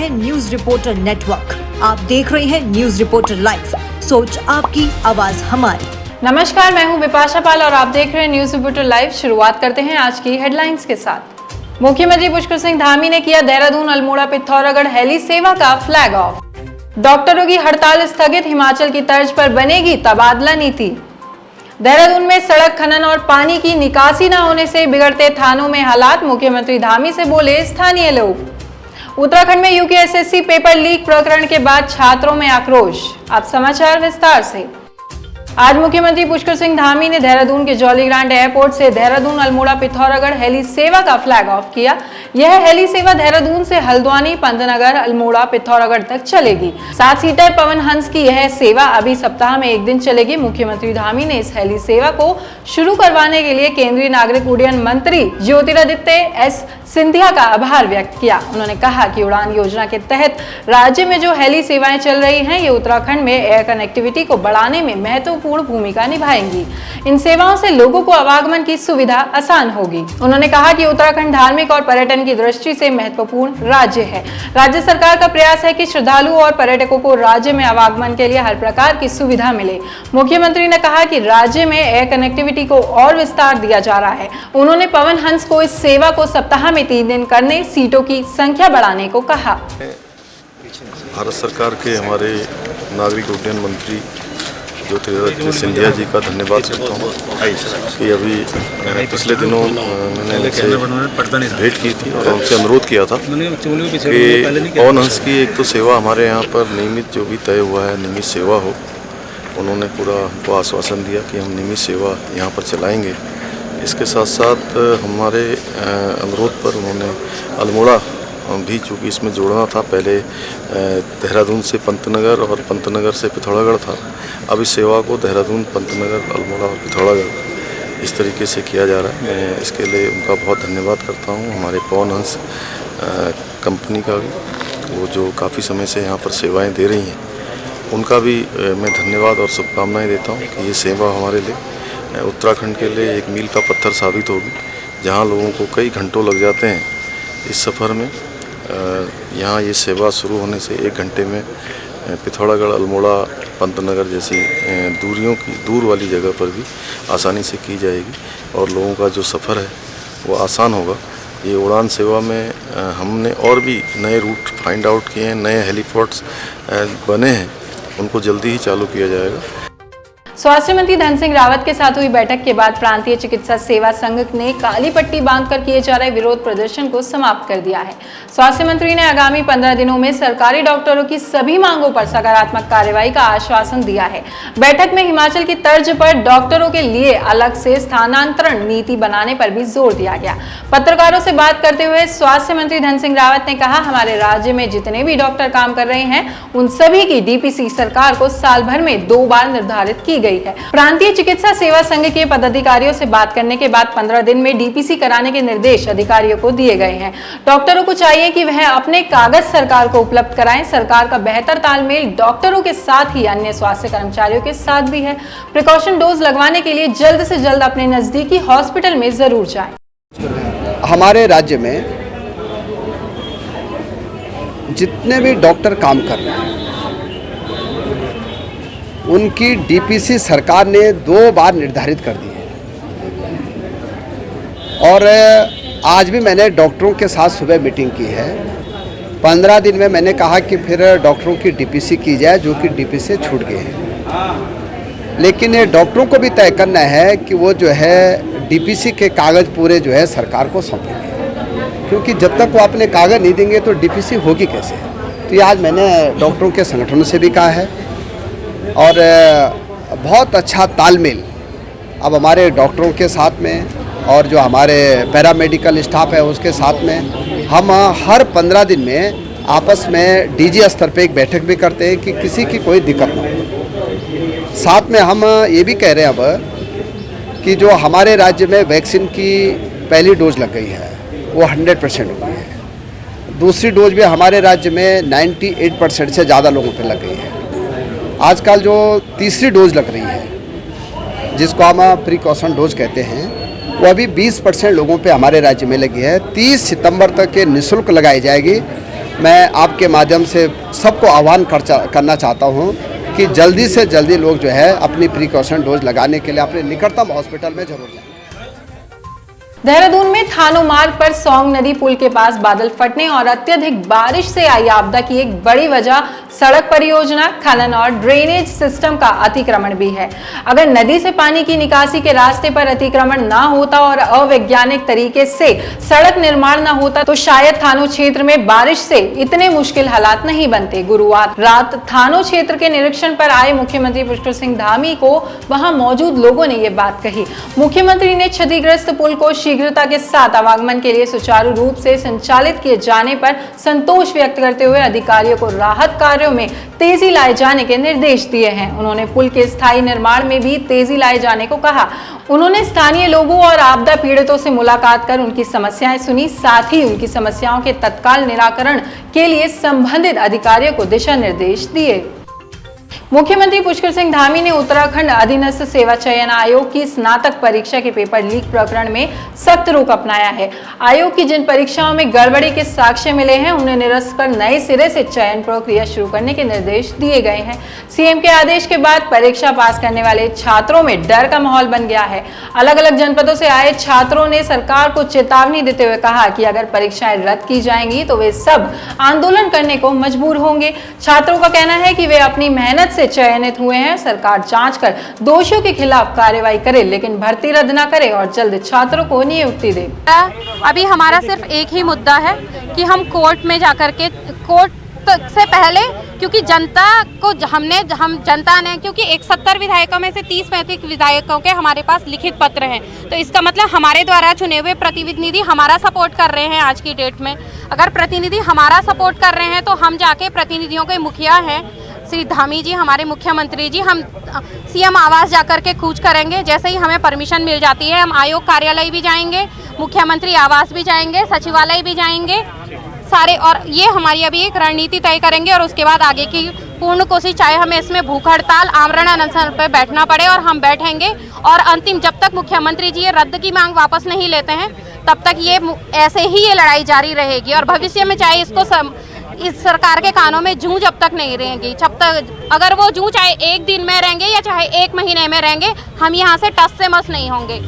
हैं news reporter network. आप देख रहे हैं न्यूज रिपोर्टर लाइव, सोच आपकी, आवाज हमारी। नमस्कार, मैं हूं विपाशा पाल और आप देख रहे हैं न्यूज रिपोर्टर लाइव। शुरुआत करते हैं आज की हेडलाइंस के साथ। मुख्यमंत्री पुष्कर सिंह धामी ने किया देहरादून अल्मोड़ा पिथौरागढ़ हेली सेवा का फ्लैग ऑफ। डॉक्टरों की हड़ताल स्थगित, हिमाचल की तर्ज पर बनेगी तबादला नीति। देहरादून में सड़क खनन और पानी की निकासी न होने से बिगड़ते थानों में हालात, मुख्यमंत्री धामी से बोले स्थानीय लोग। उत्तराखंड में यूकेएसएससी पेपर लीक प्रकरण के बाद छात्रों में आक्रोश। अब समाचार विस्तार से। आज मुख्यमंत्री पुष्कर सिंह धामी ने देहरादून के जॉली ग्रांट एयरपोर्ट से देहरादून अल्मोड़ा पिथौरागढ़ हेली सेवा का फ्लैग ऑफ किया। यह हेली सेवा देहरादून से हल्द्वानी, पंतनगर, अल्मोड़ा, पिथौरागढ़ तक चलेगी। 7 सीटर पवन हंस की यह सेवा अभी सप्ताह में 1 दिन चलेगी। मुख्यमंत्री धामी ने इस हेली सेवा को शुरू करवाने के लिए केंद्रीय नागरिक उड्डयन मंत्री ज्योतिरादित्य एस सिंधिया का आभार व्यक्त किया। उन्होंने कहा कि उड़ान योजना के तहत राज्य में जो हेली सेवाएं चल रही हैं, ये उत्तराखंड में एयर कनेक्टिविटी को बढ़ाने में महत्वपूर्ण भूमिका निभाएंगी। इन सेवाओं से लोगों को आवागमन की सुविधा आसान होगी। उन्होंने कहा कि उत्तराखंड धार्मिक और पर्यटन की दृष्टि से महत्वपूर्ण राज्य है। राज्य सरकार का प्रयास है कि श्रद्धालुओं और पर्यटकों को राज्य में आवागमन के लिए हर प्रकार की सुविधा मिले। मुख्यमंत्री ने कहा कि राज्य में एयर कनेक्टिविटी को और विस्तार दिया जा रहा है। उन्होंने पवन हंस को इस सेवा को सप्ताह में 3 दिन करने, सीटों की संख्या बढ़ाने को कहा। भारत सरकार के हमारे नागरिक उड्डयन मंत्री ज्योतिरादित्य सिंधिया जी का धन्यवाद करता हूँ कि अभी पिछले दिनों मैंने उनसे भेंट की थी और उनसे अनुरोध किया था कि पवन हंस की एक तो सेवा हमारे यहाँ पर नियमित जो भी तय हुआ है, नियमित सेवा हो। उन्होंने पूरा हमको आश्वासन दिया कि हम नियमित सेवा यहाँ पर चलाएँगे। इसके साथ साथ हमारे अनुरोध पर उन्होंने अल्मोड़ा भी चूँकि इसमें जोड़ना था। पहले देहरादून से पंतनगर और पंतनगर से पिथौरागढ़ था। अब इस सेवा को देहरादून, पंतनगर, अल्मोड़ा और पिथौरागढ़ इस तरीके से किया जा रहा है। मैं इसके लिए उनका बहुत धन्यवाद करता हूँ। हमारे पवन हंस कंपनी का भी, वो जो काफ़ी समय से यहाँ पर सेवाएँ दे रही हैं, उनका भी मैं धन्यवाद और शुभकामनाएँ देता हूँ कि ये सेवा हमारे लिए उत्तराखंड के लिए एक मील का पत्थर साबित होगी। जहाँ लोगों को कई घंटों लग जाते हैं इस सफ़र में, यहाँ ये सेवा शुरू होने से 1 घंटे में पिथौरागढ़, अल्मोड़ा, पंतनगर जैसी दूर वाली जगह पर भी आसानी से की जाएगी और लोगों का जो सफ़र है वो आसान होगा। ये उड़ान सेवा में हमने और भी नए रूट फाइंड आउट किए हैं, नए हेलीपोर्ट्स बने हैं, उनको जल्दी ही चालू किया जाएगा। स्वास्थ्य मंत्री धन सिंह रावत के साथ हुई बैठक के बाद प्रांतीय चिकित्सा सेवा संघ ने काली पट्टी बांधकर किए जा रहे विरोध प्रदर्शन को समाप्त कर दिया है। स्वास्थ्य मंत्री ने आगामी 15 दिनों में सरकारी डॉक्टरों की सभी मांगों पर सकारात्मक कार्रवाई का आश्वासन दिया है। बैठक में हिमाचल की तर्ज पर डॉक्टरों के लिए अलग से स्थानांतरण नीति बनाने पर भी जोर दिया गया। पत्रकारों से बात करते हुए स्वास्थ्य मंत्री धन सिंह रावत ने कहा, हमारे राज्य में जितने भी डॉक्टर काम कर रहे हैं, उन सभी की डीपीसी सरकार को साल भर में 2 बार निर्धारित की गई है। प्रांतीय चिकित्सा सेवा संघ के पदाधिकारियों से बात करने के बाद 15 दिन में डीपीसी कराने के निर्देश अधिकारियों को दिए गए हैं। डॉक्टरों को चाहिए कि वह अपने कागज सरकार को उपलब्ध कराएं। सरकार का बेहतर तालमेल डॉक्टरों के साथ ही अन्य स्वास्थ्य कर्मचारियों के साथ भी है। प्रिकॉशन डोज लगवाने के लिए जल्द से जल्द अपने नजदीकी हॉस्पिटल में जरूर जाएं। हमारे राज्य में जितने भी डॉक्टर काम कर रहे हैं, उनकी डीपीसी सरकार ने 2 बार निर्धारित कर दी है। और आज भी मैंने डॉक्टरों के साथ सुबह मीटिंग की है। 15 दिन में मैंने कहा कि फिर डॉक्टरों की डीपीसी की जाए, जो कि डीपीसी छूट गए हैं। लेकिन ये डॉक्टरों को भी तय करना है कि वो जो है डीपीसी के कागज़ पूरे जो है सरकार को सौंपेंगे, क्योंकि जब तक वो अपने कागज़ नहीं देंगे तो डीपीसी होगी कैसे। तो ये आज मैंने डॉक्टरों के संगठनों से भी कहा है और बहुत अच्छा तालमेल अब हमारे डॉक्टरों के साथ में और जो हमारे पैरामेडिकल स्टाफ है उसके साथ में हम हर 15 दिन में आपस में डीजी स्तर पे एक बैठक भी करते हैं कि किसी की कोई दिक्कत ना हो। साथ में हम ये भी कह रहे हैं अब कि जो हमारे राज्य में वैक्सीन की पहली डोज लग गई है वो 100% हो गई है। दूसरी डोज भी हमारे राज्य में 98% से ज़्यादा लोगों पर लग गई है। आजकल जो तीसरी डोज लग रही है, जिसको हम प्रिकॉशन डोज कहते हैं, वो अभी 20% लोगों पे हमारे राज्य में लगी है। 30 सितंबर तक ये निःशुल्क लगाई जाएगी मैं आपके माध्यम से सबको आह्वान करना चाहता हूं कि जल्दी से जल्दी लोग जो है अपनी प्रिकॉशन डोज लगाने के लिए अपने निकटतम हॉस्पिटल में जरूर जाएं। देहरादून में थानो मार्ग पर सौंग नदी पुल के पास बादल फटने और अत्यधिक बारिश से आई आपदा की एक बड़ी वजह सड़क परियोजना, खनन और ड्रेनेज सिस्टम का अतिक्रमण भी है। अगर नदी से पानी की निकासी के रास्ते पर अतिक्रमण ना होता और अवैज्ञानिक तरीके से सड़क निर्माण ना होता तो शायद थानो क्षेत्र में बारिश से इतने मुश्किल हालात नहीं बनते। गुरुवार रात थानो क्षेत्र के निरीक्षण पर आए मुख्यमंत्री पुष्कर सिंह धामी को वहां मौजूद लोगों ने ये बात कही। मुख्यमंत्री ने क्षतिग्रस्त पुल को शीघ्रता के साथ आवागमन के लिए सुचारू रूप से संचालित किए जाने पर संतोष व्यक्त करते हुए अधिकारियों को राहत कार्यों में तेजी लाए जाने के निर्देश दिए हैं। उन्होंने पुल के स्थायी निर्माण में भी तेजी लाए जाने को कहा। उन्होंने स्थानीय लोगों और आपदा पीड़ितों से मुलाकात कर उनकी समस्याएं सुनी, साथ ही उनकी समस्याओं के तत्काल निराकरण के लिए संबंधित अधिकारियों को दिशा निर्देश दिए। मुख्यमंत्री पुष्कर सिंह धामी ने उत्तराखंड अधीनस्थ सेवा चयन आयोग की स्नातक परीक्षा के पेपर लीक प्रकरण में सख्त रुख अपनाया है। आयोग की जिन परीक्षाओं में गड़बड़ी के साक्ष्य मिले हैं उन्हें निरस्त कर नए सिरे से चयन प्रक्रिया शुरू करने के निर्देश दिए गए हैं। सीएम के आदेश के बाद परीक्षा पास करने वाले छात्रों में डर का माहौल बन गया है। अलग अलग जनपदों से आए छात्रों ने सरकार को चेतावनी देते हुए कहा कि अगर परीक्षाएं रद्द की जाएंगी तो वे सब आंदोलन करने को मजबूर होंगे। छात्रों का कहना है कि वे अपनी मेहनत से चयनित हुए हैं, सरकार जांच कर दोषियों के खिलाफ कार्रवाई करे लेकिन भर्ती रद्द न करे और जल्द छात्रों को नियुक्ति दे। अभी हमारा सिर्फ एक ही मुद्दा है कि हम कोर्ट में जाकर के कोर्ट से पहले, क्योंकि जनता को हम जनता ने, क्योंकि 170 विधायकों में से 30-35 विधायकों के हमारे पास लिखित पत्र हैं, तो इसका मतलब हमारे द्वारा चुने हुए प्रतिनिधि हमारा सपोर्ट कर रहे हैं। आज की डेट में अगर प्रतिनिधि हमारा सपोर्ट कर रहे हैं तो हम जाके प्रतिनिधियों के मुखिया हैं श्री धामी जी, हमारे मुख्यमंत्री जी, हम सीएम आवास जाकर के कूच करेंगे। जैसे ही हमें परमिशन मिल जाती है हम आयोग कार्यालय भी जाएंगे, मुख्यमंत्री आवास भी जाएंगे, सचिवालय भी जाएंगे सारे, और ये हमारी अभी एक रणनीति तय करेंगे और उसके बाद आगे की पूर्ण कोशिश, चाहे हमें इसमें भूख हड़ताल, आमरण अनशन पर बैठना पड़े और हम बैठेंगे। और अंतिम, जब तक मुख्यमंत्री जी ये रद्द की मांग वापस नहीं लेते हैं तब तक ये ऐसे ही ये लड़ाई जारी रहेगी और भविष्य में चाहे इस सरकार के कानों में जूं जब तक नहीं रहेंगी, जब तक अगर वो जूं चाहे एक दिन में रहेंगे या चाहे 1 महीने में रहेंगे, हम यहाँ से टस से मस नहीं होंगे।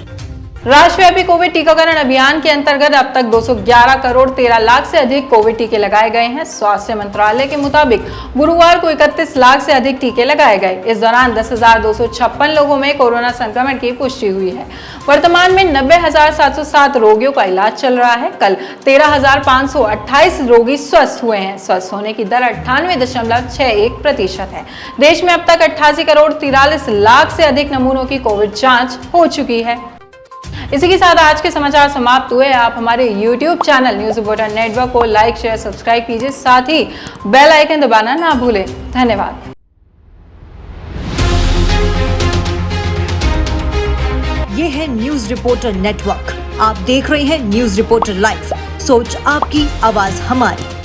राष्ट्रव्यापी कोविड टीकाकरण अभियान के अंतर्गत अब तक 211 करोड़ 13 लाख से अधिक कोविड टीके लगाए गए हैं। स्वास्थ्य मंत्रालय के मुताबिक गुरुवार को 31 लाख से अधिक टीके लगाए गए। इस दौरान 10,256 लोगों में कोरोना संक्रमण की पुष्टि हुई है। वर्तमान में 90,707 रोगियों का इलाज चल रहा है। कल 13,528 रोगी स्वस्थ हुए हैं। स्वस्थ होने की दर 98.61% है। देश में अब तक 88 करोड़ 43 लाख से अधिक नमूनों की कोविड जांच हो चुकी है। इसी के साथ आज के समाचार समाप्त हुए। आप हमारे YouTube channel news reporter network को लाइक, शेयर, सब्सक्राइब कीजिए, साथ ही बेल आइकन दबाना ना भूलें। धन्यवाद। ये है न्यूज रिपोर्टर नेटवर्क। आप देख रहे हैं न्यूज रिपोर्टर लाइव। सोच आपकी, आवाज हमारी।